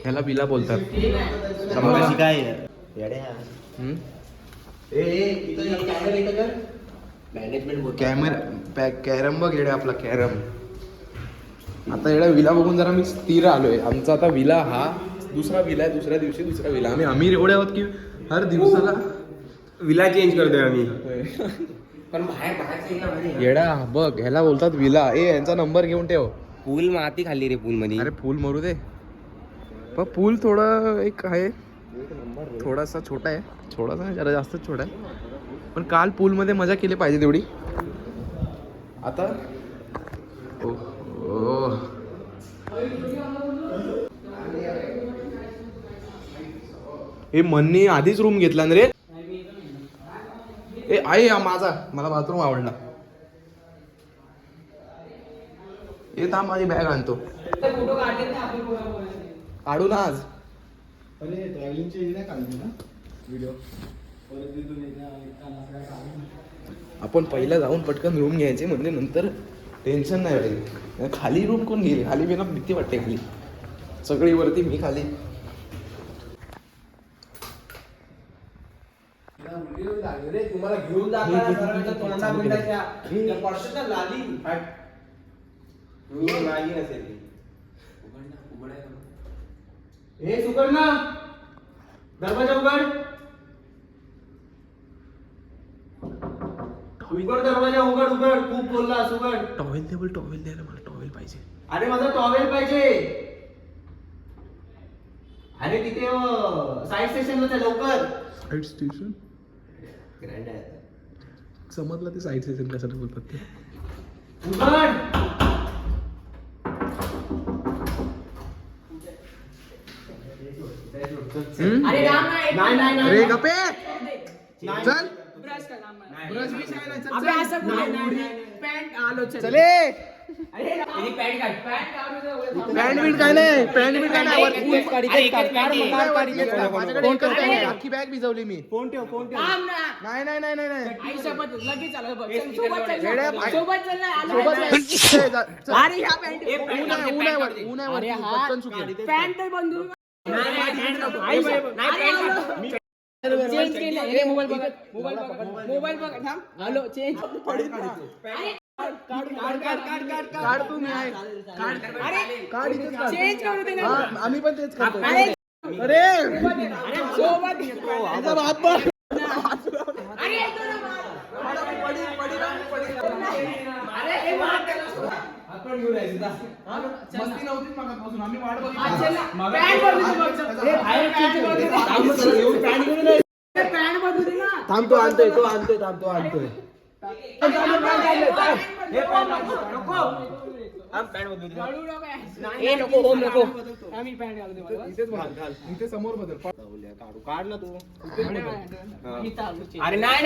ह्याला विला बोलतात. काय कॅरम बघ येडे आपला कॅरम. आता येडा विला बघून जरा मी स्थिर आलोय. आमचा आता विला हा दुसरा विला आहे. दुसऱ्या दिवशी दुसरा विला. आम्ही अमीर एवढे आहोत की हर दिवसाला विला चेंज करतोय आम्ही. पण बाहेर येडा बघ ह्याला बोलतात विला. यांचा नंबर घेऊन ठेव. पूल माती खाल्ली रे पूल मध्ये. अरे पूल मरू दे. पण पूल थोडा एक आहे, थोडासा छोटा आहे. थोडासा जरा जास्तच छोटा आहे. पण काल पूलमध्ये मजा केली पाहिजे तेवढी. आता हे मन्नी आधीच रूम घेतला ना रे. ए आहे माझा, मला बाथरूम आवडला. हे थांब माझी बॅग आणतो. काढू ना आज. आपण पहिला जाऊन पटकन रूम घ्यायचे म्हणजे नंतर टेन्शन नाही पाहिजे. खाली रूम कोण घेईल? खाली बिना भीती वाटते. खाली सगळी वरती, मी खाली. तुम्हाला घेऊन सुकर्ण दरवाजा उघड. दरवाजा उघड. खूप बोललास. उघड. टॉवेल द्यायला मला टॉवेल पाहिजे. अरे माझा टॉवेल पाहिजे. अरे तिथे साईड स्टेशनला लवकर. साईड स्टेशन ग्रँड आहे. समजलं ते साईड स्टेशन कशाला बोलतात ते. उघड. अरे गप्पे चल. चले. पॅन्ट बीट काय नाही. अख्खी बॅग भिजवली मी. फोन ठेव. नाही चेंज केलं रे. मोबाईल बघ. थांब. Hello change. काढ तू. मी आहे. काढ चेंज करू दे ना. आम्ही पण तेच करतो. अरे सोबत याचा बाप. अरे मस्ती नव्हती मागापासून. आम्ही वाट थांब. तो आणतोय. नको. आम्ही पॅन्ट घालतो. इथे समोर बदल. काढ ना तू. अरे नाही.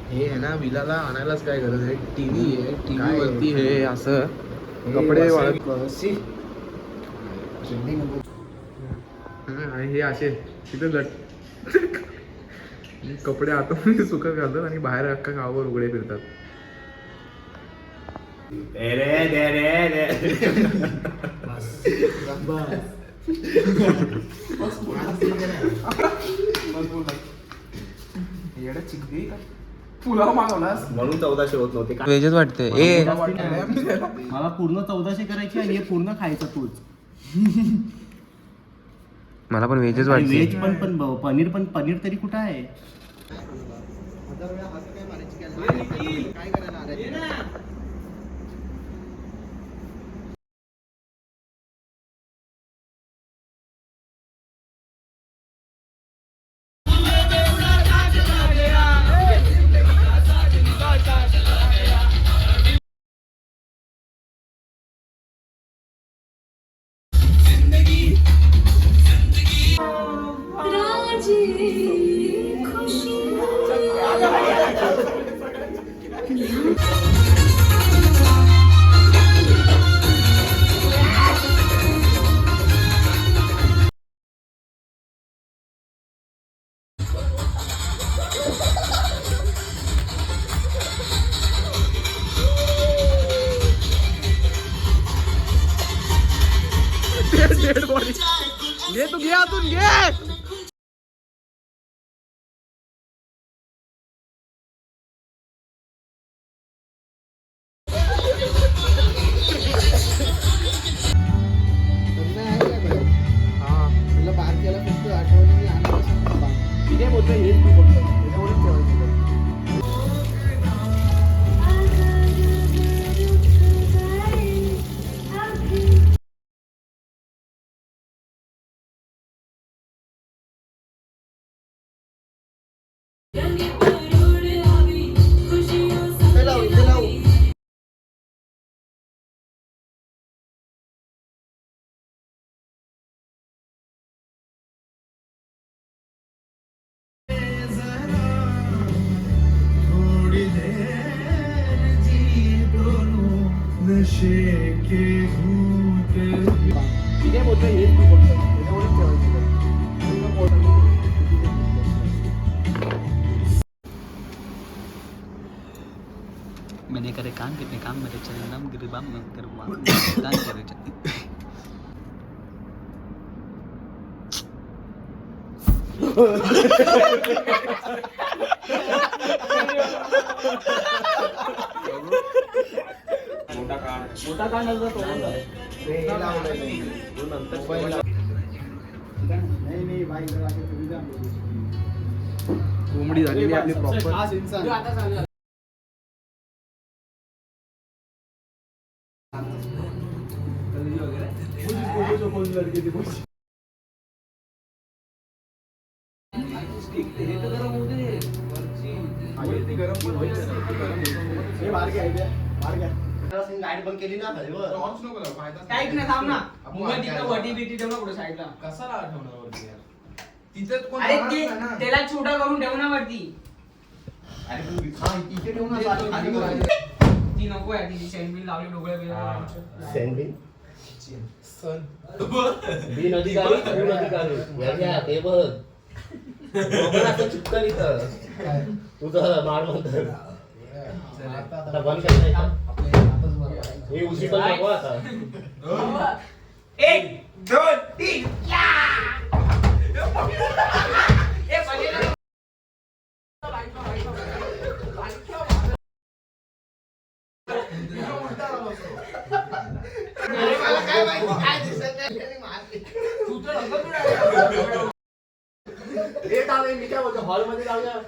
हे आहे ना विलाला आणायलाच काय गरज आहे. टीव्ही आहे. टीव्ही वरती हे असं कपडे वाळत. आणि हे असे तिथे कपडे आतून सुकत घालतात आणि बाहेर अख्खा गावावर उघडे फिरतात. पुलाव मागवलास म्हणून 1400 होत नव्हते. वेजच वाटते. मला पूर्ण 1400 करायची आणि हे पूर्ण खायचं तूच. मला पण वेजच वाटते. वेज पण पनीर तरी कुठं आहे? डेड बॉडी घे तू, घे आतून घे. मैंने करे काम कितने काम मेरे चले नाम गिरबाम करवा दान करे मोठा कान असतो तो कोंबडी झालेली आपली प्रॉपर. लाईट बंद केली ना काय नाही थांब ना. मोबाईल तिकडं वटी बिटी ठेव ना पुढे साईडला. कसा आठवणार वरती यार? तिथं कोण अरे राहणार ते नाही ना. त्याला छोटा करून ठेव ना वरती. अरे पण हा इथे ठेवू ना साधी खाली करून. ती नको आहे तिची सँडविच लावली डोळे बिळे. सँडविच बी नदी काढू तू नदी काढू याच्या ते बघ बरोबर आता चिपकन इथं तुझं मार म्हणतं आता बंद करायचं हे उशी पण नको आता 1 2 3 या ए बजेला मी काय बोलतो हॉल मध्ये लावूया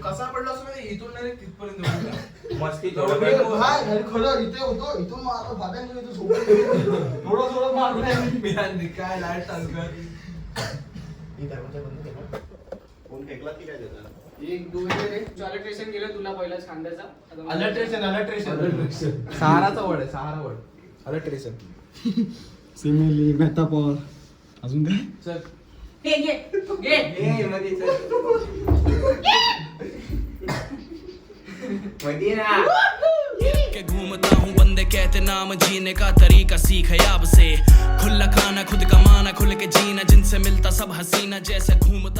कसा पडला असं माहिती, इथून नाही तिथपर्यंत मस्ती खरं इथे होतो, इथून मारतो भात्यांनी इथं झोपतो. थोडं मारून काय लाईट चालू कर. फोन फेकला की काय त्याचा 1 2 इलेक्ट्रिशियन गेलं तुला पहिलाच खांद्याचा. अलट्रेशन सहाराचा वर्ड आहे, सहारा वर्ड अलट्रेशन. सिमिली मेटाफॉर अजून काय चल घे मध्ये ना के घूमता हूँ बंदे कहते नाम जीने का तरीका सीख है अब से खुला खाना खुद कमाना खुल के जीना जिनसे मिलता सब हसीना जैसे घूमता